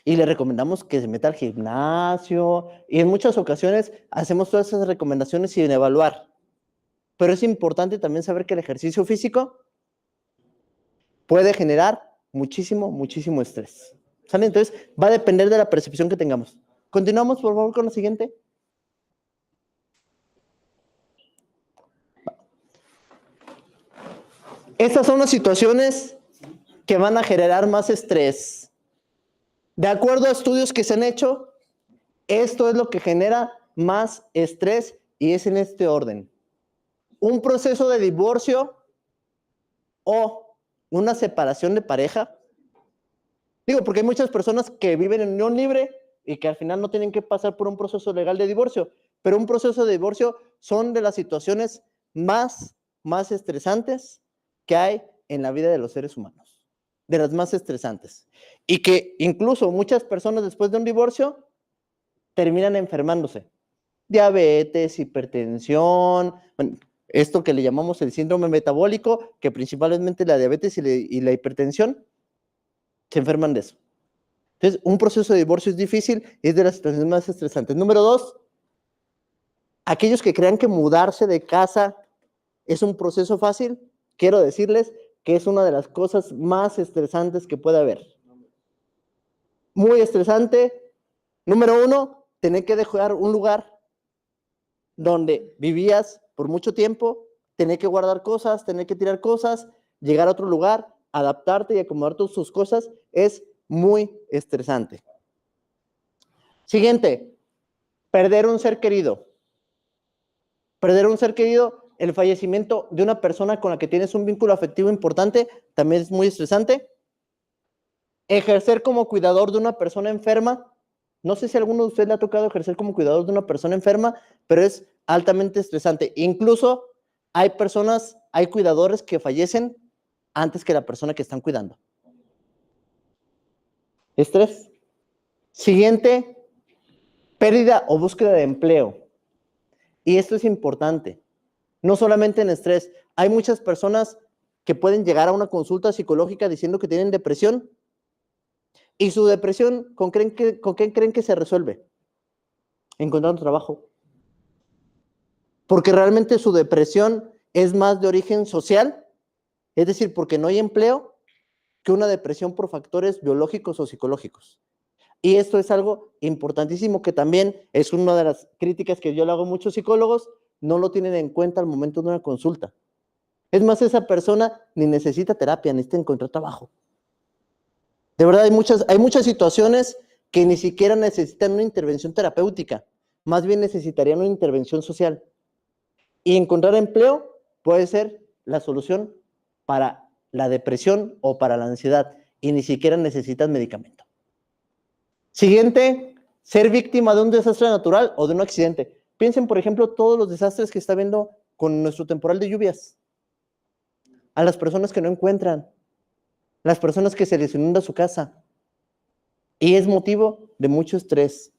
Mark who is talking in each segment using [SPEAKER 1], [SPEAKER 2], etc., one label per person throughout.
[SPEAKER 1] Y le recomendamos que se meta al gimnasio, y en muchas ocasiones hacemos todas esas recomendaciones sin evaluar. Pero es importante también saber que el ejercicio físico puede generar muchísimo estrés. ¿Sale? Entonces, va a depender de la percepción que tengamos. Continuamos, por favor, con lo siguiente. Estas son las situaciones que van a generar más estrés. De acuerdo a estudios que se han hecho, esto es lo que genera más estrés y es en este orden. Un proceso de divorcio o una separación de pareja. Digo, porque hay muchas personas que viven en unión libre y que al final no tienen que pasar por un proceso legal de divorcio, pero un proceso de divorcio son de las situaciones más estresantes que hay en la vida de los seres humanos, de las más estresantes. Y que incluso muchas personas después de un divorcio terminan enfermándose. Diabetes, hipertensión, bueno, esto que le llamamos el síndrome metabólico, que principalmente la diabetes y la hipertensión se enferman de eso. Entonces, un proceso de divorcio es difícil y es de las situaciones más estresantes. Número 2, aquellos que crean que mudarse de casa es un proceso fácil, quiero decirles que es una de las cosas más estresantes que puede haber. Muy estresante. Número 1, tener que dejar un lugar donde vivías por mucho tiempo, tener que guardar cosas, tener que tirar cosas, llegar a otro lugar, adaptarte y acomodar todas tus cosas, es muy estresante. Siguiente, perder un ser querido. Perder un ser querido, el fallecimiento de una persona con la que tienes un vínculo afectivo importante, también es muy estresante. Ejercer como cuidador de una persona enferma. No sé si a alguno de ustedes le ha tocado ejercer como cuidador de una persona enferma, pero es altamente estresante. Incluso hay cuidadores que fallecen antes que la persona que están cuidando. Estrés. Siguiente, pérdida o búsqueda de empleo. Y esto es importante. No solamente en estrés. Hay muchas personas que pueden llegar a una consulta psicológica diciendo que tienen depresión. Y su depresión, ¿con qué creen que se resuelve? Encontrando trabajo. Porque realmente su depresión es más de origen social, es decir, porque no hay empleo, que una depresión por factores biológicos o psicológicos. Y esto es algo importantísimo que también es una de las críticas que yo le hago a muchos psicólogos, no lo tienen en cuenta al momento de una consulta. Es más, esa persona ni necesita terapia, necesita encontrar trabajo. De verdad, hay muchas situaciones que ni siquiera necesitan una intervención terapéutica, más bien necesitarían una intervención social. Y encontrar empleo puede ser la solución para la depresión o para la ansiedad, y ni siquiera necesitas medicamento. Siguiente, ser víctima de un desastre natural o de un accidente. Piensen, por ejemplo, todos los desastres que está habiendo con nuestro temporal de lluvias. A las personas que no encuentran, las personas que se les inunda su casa. Y es motivo de mucho estrés.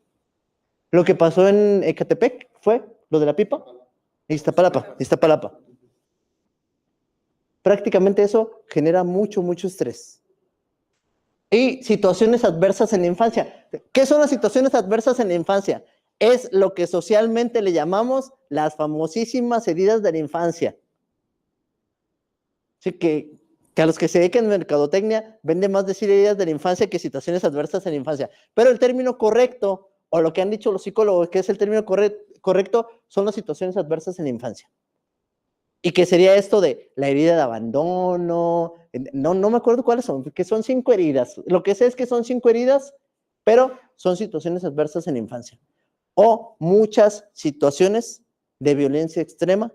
[SPEAKER 1] Lo que pasó en Ecatepec fue lo de la pipa. Iztapalapa. Prácticamente eso genera mucho estrés. Y situaciones adversas en la infancia. ¿Qué son las situaciones adversas en la infancia? Es lo que socialmente le llamamos las famosísimas heridas de la infancia. Así que a los que se dedican a mercadotecnia vende más decir heridas de la infancia que situaciones adversas en la infancia. Pero el término correcto, o lo que han dicho los psicólogos que es el término correcto, son las situaciones adversas en la infancia. ¿Y qué sería esto de la herida de abandono? No me acuerdo cuáles son, que son 5 heridas. Lo que sé es que son 5 heridas, pero son situaciones adversas en la infancia. O muchas situaciones de violencia extrema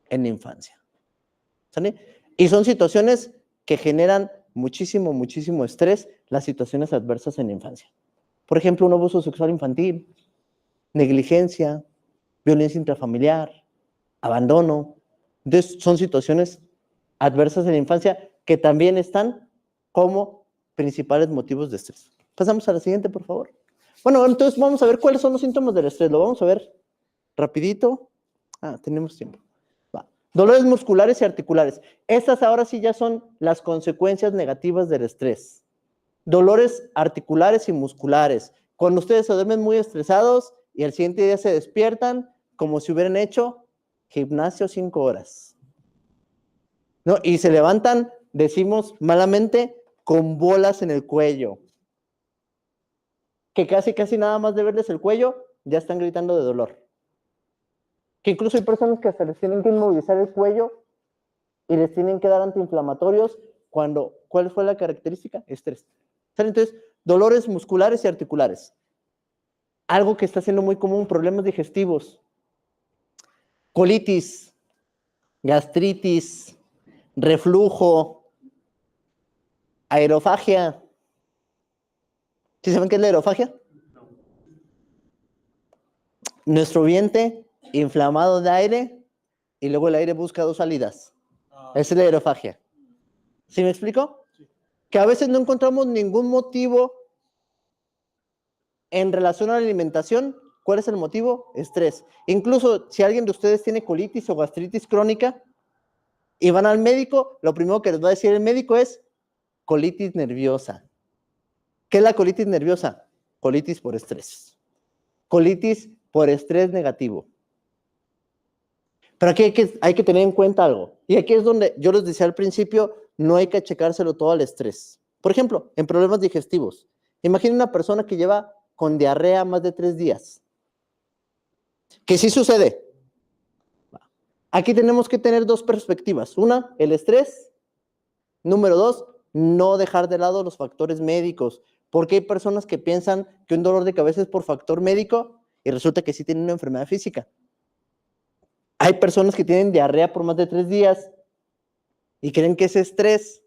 [SPEAKER 1] en la infancia. ¿Sale? Y son situaciones que generan muchísimo estrés, las situaciones adversas en la infancia. Por ejemplo, un abuso sexual infantil, negligencia, violencia intrafamiliar, abandono. Entonces, son situaciones adversas en la infancia que también están como principales motivos de estrés. Pasamos a la siguiente, por favor. Bueno, entonces vamos a ver cuáles son los síntomas del estrés. Lo vamos a ver rapidito. Tenemos tiempo. Dolores musculares y articulares. Estas ahora sí ya son las consecuencias negativas del estrés. Dolores articulares y musculares. Cuando ustedes se duermen muy estresados y al siguiente día se despiertan como si hubieran hecho gimnasio 5 horas. ¿No? Y se levantan, decimos malamente, con bolas en el cuello. Que casi nada más de verles el cuello, ya están gritando de dolor. Que incluso hay personas que hasta les tienen que inmovilizar el cuello y les tienen que dar antiinflamatorios cuando, ¿cuál fue la característica? Estrés. Entonces, dolores musculares y articulares. Algo que está siendo muy común, problemas digestivos, colitis, gastritis, reflujo, aerofagia. ¿Sí saben qué es la aerofagia? Nuestro vientre inflamado de aire y luego el aire busca dos salidas. Esa es la aerofagia. ¿Sí me explico? Sí. Que a veces no encontramos ningún motivo en relación a la alimentación. ¿Cuál es el motivo? Estrés. Incluso si alguien de ustedes tiene colitis o gastritis crónica y van al médico, lo primero que les va a decir el médico es colitis nerviosa. ¿Qué es la colitis nerviosa? Colitis por estrés. Colitis por estrés negativo. Pero aquí hay que tener en cuenta algo. Y aquí es donde yo les decía al principio, no hay que achacárselo todo al estrés. Por ejemplo, en problemas digestivos. Imagina una persona que lleva con diarrea más de 3 días. ¿Qué sí sucede? Aquí tenemos que tener dos perspectivas. Una, el estrés. Número 2, no dejar de lado los factores médicos. Porque hay personas que piensan que un dolor de cabeza es por factor médico y resulta que sí tienen una enfermedad física. Hay personas que tienen diarrea por más de 3 días y creen que es estrés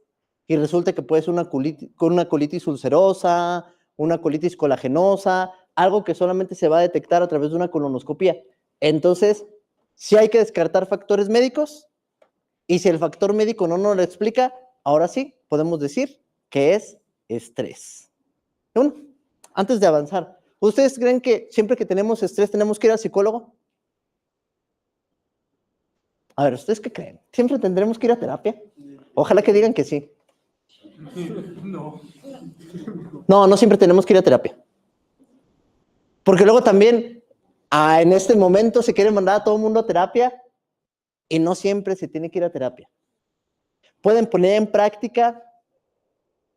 [SPEAKER 1] y resulta que puede ser una colitis ulcerosa, una colitis colagenosa, algo que solamente se va a detectar a través de una colonoscopía. Entonces, sí hay que descartar factores médicos y si el factor médico no nos lo explica, ahora sí podemos decir que es estrés. Bueno, antes de avanzar, ¿ustedes creen que siempre que tenemos estrés tenemos que ir al psicólogo? A ver, ¿ustedes qué creen? ¿Siempre tendremos que ir a terapia? Ojalá que digan que sí. No siempre tenemos que ir a terapia. Porque luego también, en este momento se quiere mandar a todo el mundo a terapia y no siempre se tiene que ir a terapia. Pueden poner en práctica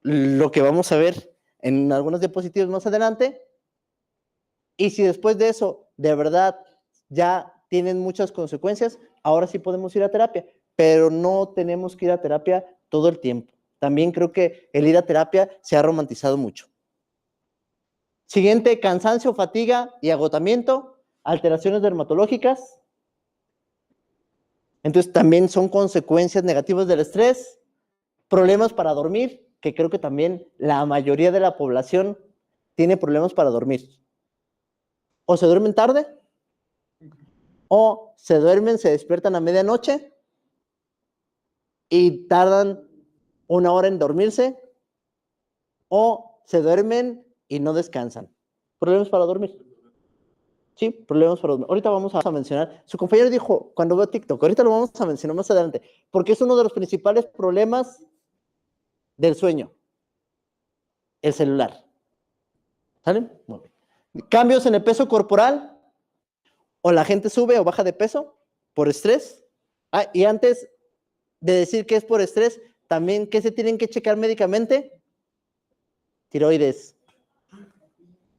[SPEAKER 1] lo que vamos a ver en algunos diapositivas más adelante y si después de eso, de verdad, ya tienen muchas consecuencias, ahora sí podemos ir a terapia, pero no tenemos que ir a terapia todo el tiempo. También creo que el ir a terapia se ha romantizado mucho. Siguiente, cansancio, fatiga y agotamiento, alteraciones dermatológicas. Entonces también son consecuencias negativas del estrés, problemas para dormir, que creo que también la mayoría de la población tiene problemas para dormir. O se duermen tarde, o se duermen, se despiertan a medianoche y tardan 1 hora en dormirse, o se duermen y no descansan. Problemas para dormir. Sí, problemas para dormir. Ahorita vamos a mencionar, su compañero dijo cuando veo TikTok, ahorita lo vamos a mencionar más adelante, porque es uno de los principales problemas del sueño, el celular. ¿Sale? Muy bien. Cambios en el peso corporal, o la gente sube o baja de peso por estrés. Y antes de decir que es por estrés, también, ¿qué se tienen que checar médicamente? Tiroides.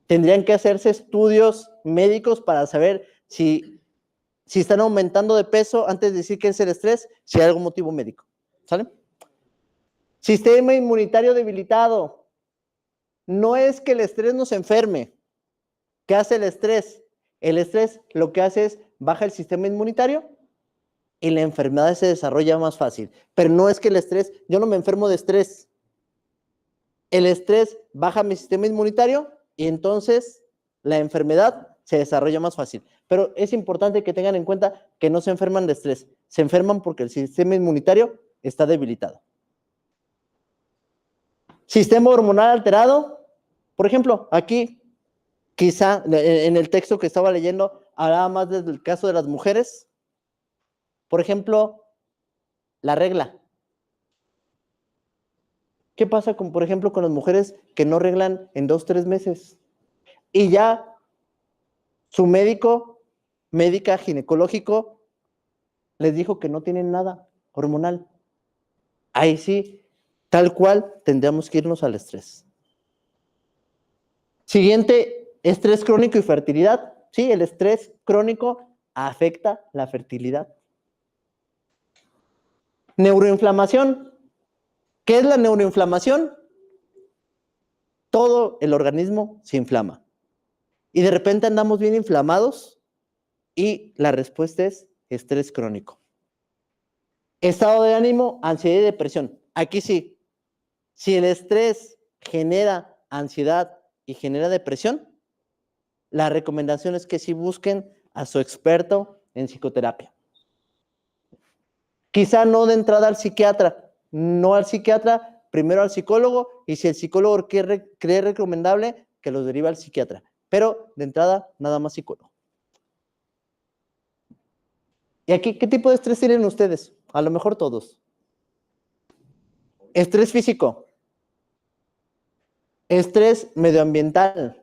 [SPEAKER 1] Tendrían que hacerse estudios médicos para saber si están aumentando de peso antes de decir que es el estrés, si hay algún motivo médico. ¿Sale? Sistema inmunitario debilitado. No es que el estrés nos enferme. ¿Qué hace el estrés? El estrés lo que hace es baja el sistema inmunitario y la enfermedad se desarrolla más fácil. Pero no es que el estrés, yo no me enfermo de estrés. El estrés baja mi sistema inmunitario y entonces la enfermedad se desarrolla más fácil. Pero es importante que tengan en cuenta que no se enferman de estrés, se enferman porque el sistema inmunitario está debilitado. Sistema hormonal alterado, por ejemplo, aquí quizá en el texto que estaba leyendo hablaba más del caso de las mujeres. Por ejemplo, la regla. ¿Qué pasa con, por ejemplo, con las mujeres que no arreglan en 2, 3 meses? Y ya su médica ginecológico, les dijo que no tienen nada hormonal. Ahí sí, tal cual, tendríamos que irnos al estrés. Siguiente, estrés crónico y fertilidad. Sí, el estrés crónico afecta la fertilidad. Neuroinflamación. ¿Qué es la neuroinflamación? Todo el organismo se inflama. Y de repente andamos bien inflamados y la respuesta es estrés crónico. Estado de ánimo, ansiedad y depresión. Aquí sí, si el estrés genera ansiedad y genera depresión, la recomendación es que sí busquen a su experto en psicoterapia. Quizá no de entrada al psiquiatra, no al psiquiatra, primero al psicólogo, y si el psicólogo cree recomendable, que los deriva al psiquiatra. Pero de entrada, nada más psicólogo. ¿Y aquí qué tipo de estrés tienen ustedes? A lo mejor todos. Estrés físico. Estrés medioambiental.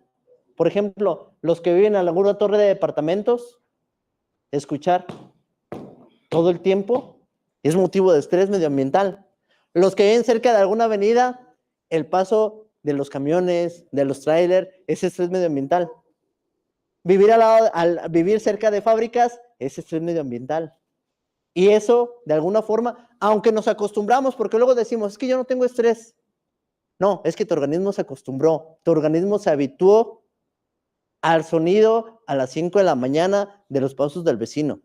[SPEAKER 1] Por ejemplo, los que viven en alguna torre de departamentos, escuchar todo el tiempo es motivo de estrés medioambiental. Los que viven cerca de alguna avenida, el paso de los camiones, de los trailers, es estrés medioambiental. Vivir cerca de fábricas es estrés medioambiental. Y eso, de alguna forma, aunque nos acostumbramos, porque luego decimos, es que yo no tengo estrés. No, es que tu organismo se acostumbró, tu organismo se habituó al sonido a las 5 de la mañana de los pasos del vecino.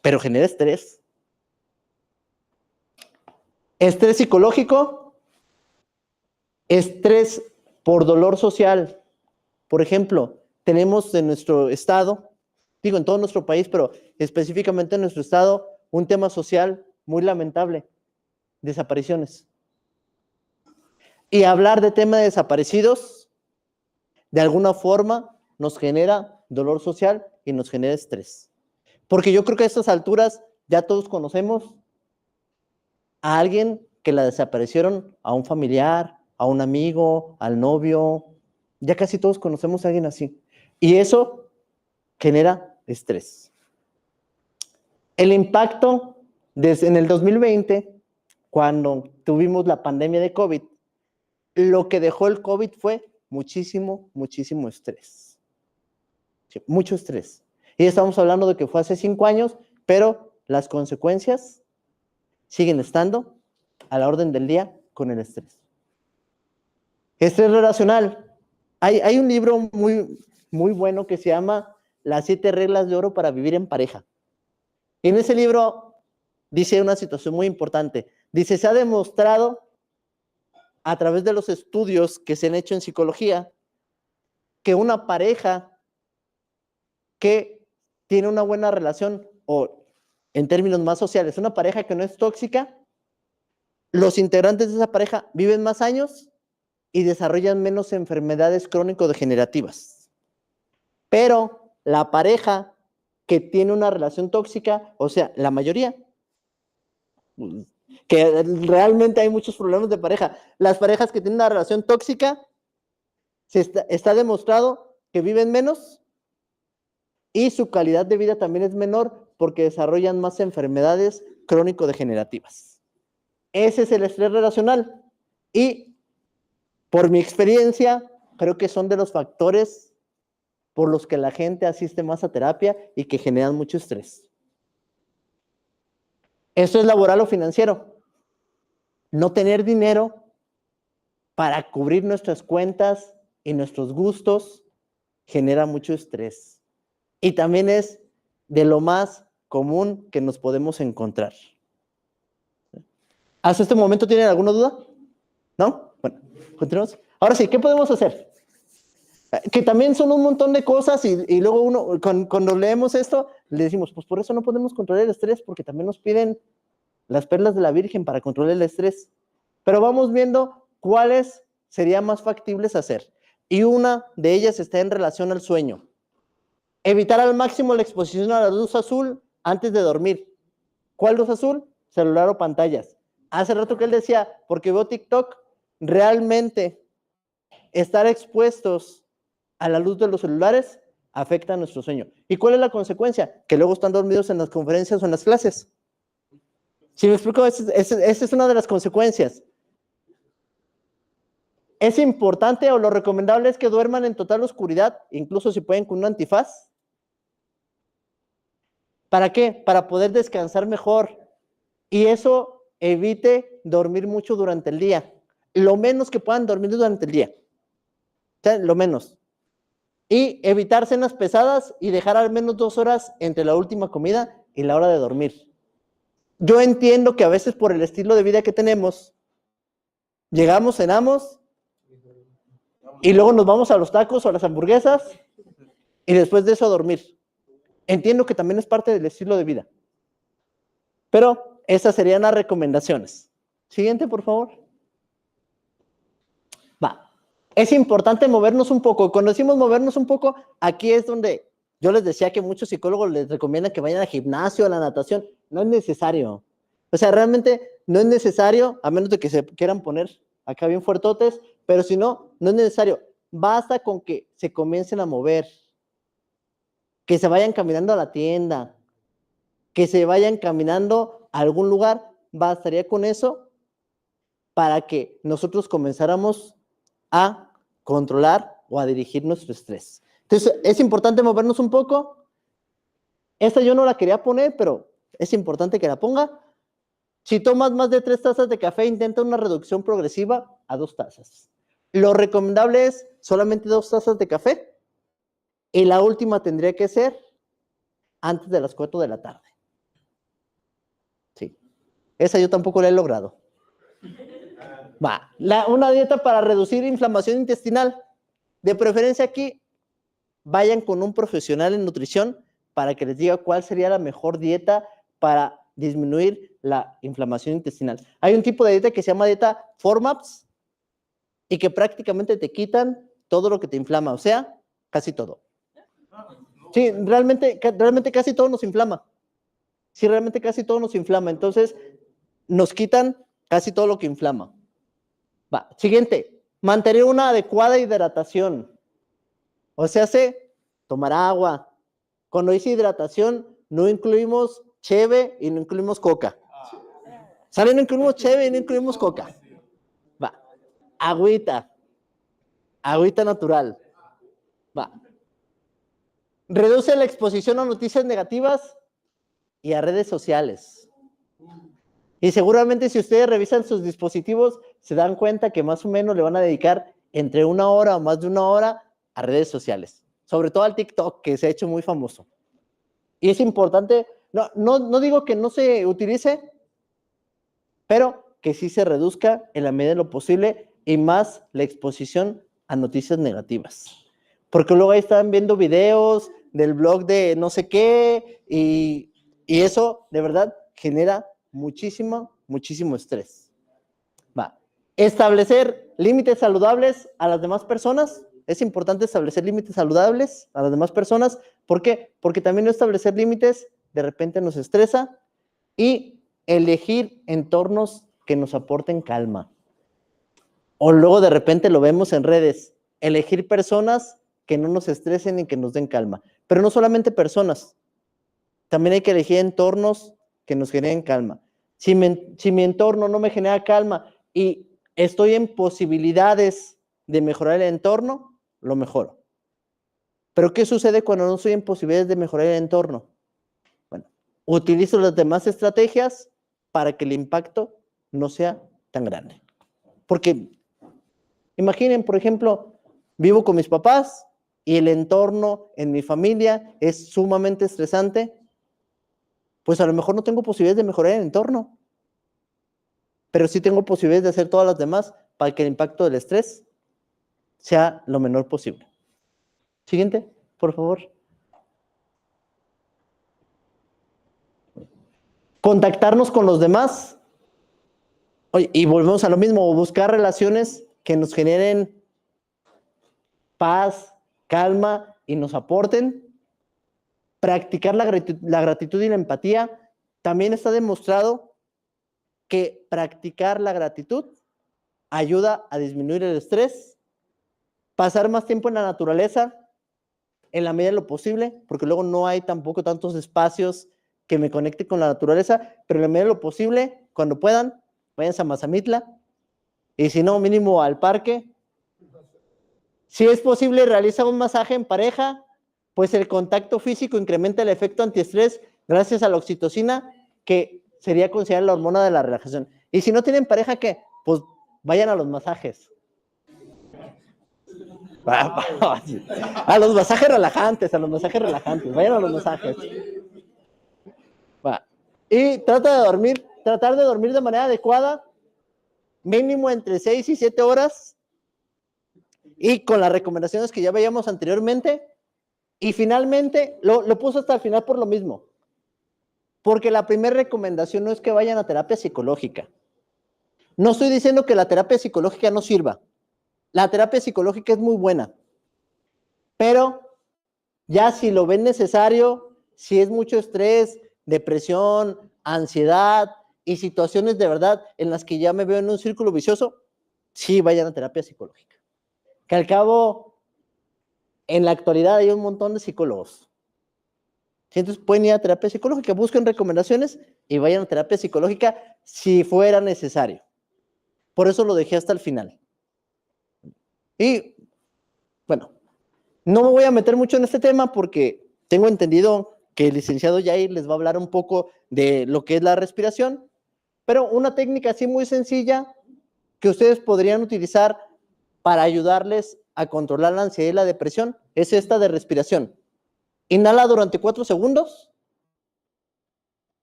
[SPEAKER 1] Pero genera estrés. Estrés psicológico, estrés por dolor social. Por ejemplo, tenemos en nuestro estado, digo en todo nuestro país, pero específicamente en nuestro estado, un tema social muy lamentable, desapariciones. Y hablar de tema de desaparecidos, de alguna forma, nos genera dolor social y nos genera estrés. Porque yo creo que a estas alturas ya todos conocemos a alguien que la desaparecieron, a un familiar, a un amigo, al novio. Ya casi todos conocemos a alguien así. Y eso genera estrés. El impacto desde en el 2020, cuando tuvimos la pandemia de COVID, lo que dejó el COVID fue muchísimo estrés. Sí, mucho estrés. Y estamos hablando de que fue hace 5 años, pero las consecuencias siguen estando a la orden del día con el estrés. Estrés relacional. Hay un libro muy bueno que se llama Las 7 reglas de oro para vivir en pareja. Y en ese libro dice una situación muy importante. Dice, se ha demostrado a través de los estudios que se han hecho en psicología que una pareja que tiene una buena relación, o en términos más sociales, una pareja que no es tóxica, los integrantes de esa pareja viven más años y desarrollan menos enfermedades crónico-degenerativas. Pero la pareja que tiene una relación tóxica, o sea, la mayoría, que realmente hay muchos problemas de pareja, las parejas que tienen una relación tóxica, está demostrado que viven menos y su calidad de vida también es menor porque desarrollan más enfermedades crónico-degenerativas. Ese es el estrés relacional. Y por mi experiencia, creo que son de los factores por los que la gente asiste más a terapia y que generan mucho estrés. Esto es laboral o financiero. No tener dinero para cubrir nuestras cuentas y nuestros gustos genera mucho estrés. Y también es de lo más común que nos podemos encontrar. ¿Hasta este momento tienen alguna duda? ¿No? Bueno, continuamos. Ahora sí, ¿qué podemos hacer? Que también son un montón de cosas y luego uno, cuando leemos esto, le decimos, pues por eso no podemos controlar el estrés, porque también nos piden las perlas de la Virgen para controlar el estrés. Pero vamos viendo cuáles serían más factibles hacer. Y una de ellas está en relación al sueño. Evitar al máximo la exposición a la luz azul antes de dormir. ¿Cuál luz azul? Celular o pantallas. hace rato que él decía, porque veo TikTok, realmente estar expuestos a la luz de los celulares afecta a nuestro sueño. ¿Y cuál es la consecuencia? Que luego están dormidos en las conferencias o en las clases. Si me explico, esa es una de las consecuencias. Es importante o lo recomendable es que duerman en total oscuridad, incluso si pueden con un antifaz. ¿Para qué? Para poder descansar mejor. Y eso evite dormir mucho durante el día. Lo menos que puedan dormir durante el día. O sea, lo menos. Y evitar cenas pesadas y dejar al menos 2 horas entre la última comida y la hora de dormir. Yo entiendo que a veces por el estilo de vida que tenemos, llegamos, cenamos, y luego nos vamos a los tacos o a las hamburguesas, y después de eso a dormir. Entiendo que también es parte del estilo de vida. Pero esas serían las recomendaciones. Siguiente, por favor. Va. Es importante movernos un poco. Cuando decimos movernos un poco, aquí es donde yo les decía que muchos psicólogos les recomiendan que vayan al gimnasio, a la natación. No es necesario. O sea, realmente no es necesario, a menos de que se quieran poner acá bien fuertotes, pero si no, no es necesario. Basta con que se comiencen a mover, que se vayan caminando a la tienda, que se vayan caminando a algún lugar. Bastaría con eso para que nosotros comenzáramos a controlar o a dirigir nuestro estrés. Entonces, es importante movernos un poco. Esta yo no la quería poner, pero es importante que la ponga. Si tomas más de 3 tazas de café, intenta una reducción progresiva a 2 tazas. Lo recomendable es solamente 2 tazas de café y la última tendría que ser antes de las 4 de la tarde. Sí, esa yo tampoco la he logrado. Va, una dieta para reducir inflamación intestinal. De preferencia aquí, vayan con un profesional en nutrición para que les diga cuál sería la mejor dieta para disminuir la inflamación intestinal. Hay un tipo de dieta que se llama dieta FODMAPs y que prácticamente te quitan todo lo que te inflama, o sea, casi todo. Sí, realmente casi todo nos inflama. Sí, realmente casi todo nos inflama. Entonces, nos quitan casi todo lo que inflama. Va, siguiente, mantener una adecuada hidratación. O sea, tomar agua. Cuando dice hidratación, no incluimos cheve y no incluimos coca. ¿Sale? No incluimos cheve y no incluimos coca. Va, agüita natural. Va. Reduce la exposición a noticias negativas y a redes sociales. Y seguramente si ustedes revisan sus dispositivos, se dan cuenta que más o menos le van a dedicar entre 1 hora o más de 1 hora a redes sociales. Sobre todo al TikTok, que se ha hecho muy famoso. Y es importante, no digo que no se utilice, pero que sí se reduzca en la medida de lo posible y más la exposición a noticias negativas. Porque luego ahí están viendo videos del blog de no sé qué y eso de verdad genera muchísimo estrés. Va. Establecer límites saludables a las demás personas. Es importante establecer límites saludables a las demás personas. ¿Por qué? Porque también no establecer límites de repente nos estresa y elegir entornos que nos aporten calma. O luego de repente lo vemos en redes, elegir personas que no nos estresen y que nos den calma. Pero no solamente personas, también hay que elegir entornos que nos generen calma. Si mi entorno no me genera calma y estoy en posibilidades de mejorar el entorno, lo mejoro. Pero ¿qué sucede cuando no estoy en posibilidades de mejorar el entorno? Bueno, utilizo las demás estrategias para que el impacto no sea tan grande. Porque imaginen, por ejemplo, vivo con mis papás y el entorno en mi familia es sumamente estresante, pues a lo mejor no tengo posibilidades de mejorar el entorno, pero sí tengo posibilidades de hacer todas las demás para que el impacto del estrés sea lo menor posible. Siguiente, por favor. Contactarnos con los demás. Oye, y volvemos a lo mismo, buscar relaciones que nos generen paz, calma y nos aporten. Practicar la gratitud y la empatía. También está demostrado que practicar la gratitud ayuda a disminuir el estrés, pasar más tiempo en la naturaleza, en la medida de lo posible, porque luego no hay tampoco tantos espacios que me conecte con la naturaleza, pero en la medida de lo posible, cuando puedan, váyanse a Mazamitla, y si no, mínimo al parque. Si es posible, realiza un masaje en pareja, pues el contacto físico incrementa el efecto antiestrés gracias a la oxitocina, que sería considerada la hormona de la relajación. Y si no tienen pareja, ¿qué? Pues vayan a los masajes. A los masajes relajantes, vayan a los masajes. Va. Y tratar de dormir de manera adecuada, mínimo entre 6 y 7 horas, y con las recomendaciones que ya veíamos anteriormente. Y finalmente, lo puso hasta el final por lo mismo, porque la primera recomendación no es que vayan a terapia psicológica. No estoy diciendo que la terapia psicológica no sirva. La terapia psicológica es muy buena, pero ya si lo ven necesario, si es mucho estrés, depresión, ansiedad y situaciones de verdad en las que ya me veo en un círculo vicioso, sí vayan a terapia psicológica. Que al cabo, en la actualidad hay un montón de psicólogos. Entonces pueden ir a terapia psicológica, busquen recomendaciones y vayan a terapia psicológica si fuera necesario. Por eso lo dejé hasta el final. Y, bueno, no me voy a meter mucho en este tema porque tengo entendido que el licenciado Jair les va a hablar un poco de lo que es la respiración, pero una técnica así muy sencilla que ustedes podrían utilizar para ayudarles a controlar la ansiedad y la depresión es esta de respiración. Inhala durante 4 segundos,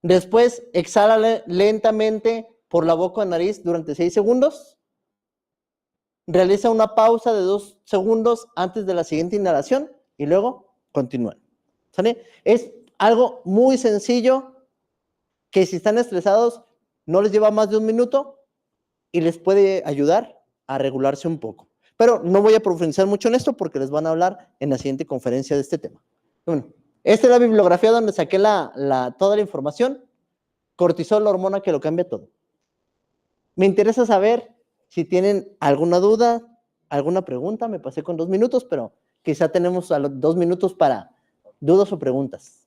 [SPEAKER 1] después exhala lentamente por la boca o nariz durante 6 segundos, realiza una pausa de 2 segundos antes de la siguiente inhalación y luego continúan. ¿Sale? Es algo muy sencillo que si están estresados no les lleva más de 1 minuto y les puede ayudar a regularse un poco. Pero no voy a profundizar mucho en esto porque les van a hablar en la siguiente conferencia de este tema. Bueno, esta es la bibliografía donde saqué toda la información. Cortisol, la hormona que lo cambia todo. Me interesa saber si tienen alguna duda, alguna pregunta. Me pasé con 2 minutos, pero quizá tenemos a los 2 minutos para dudas o preguntas.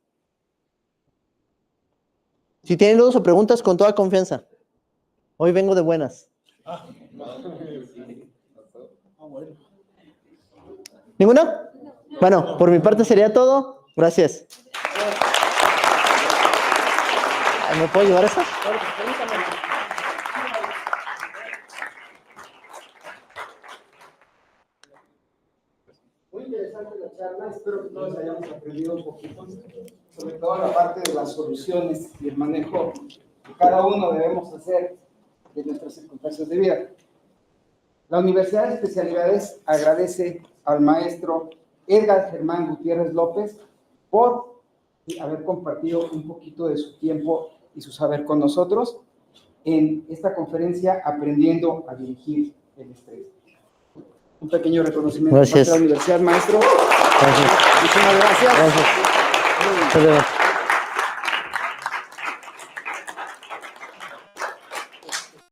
[SPEAKER 1] Si tienen dudas o preguntas, con toda confianza. Hoy vengo de buenas. ¿Ninguna? Bueno, por mi parte sería todo. Gracias. ¿Me puedo llevar esa?
[SPEAKER 2] Muy interesante la charla, espero que todos hayamos aprendido un poquito, sobre todo la parte de las soluciones y el manejo que cada uno debemos hacer de nuestras circunstancias de vida. La Universidad de Especialidades agradece al maestro Edgar Germán Gutiérrez López por haber compartido un poquito de su tiempo y su saber con nosotros en esta conferencia Aprendiendo a dirigir el estrés. Un pequeño reconocimiento
[SPEAKER 1] Gracias.
[SPEAKER 2] para la universidad, maestro.
[SPEAKER 1] Gracias.
[SPEAKER 2] Muchísimas gracias.
[SPEAKER 1] Gracias.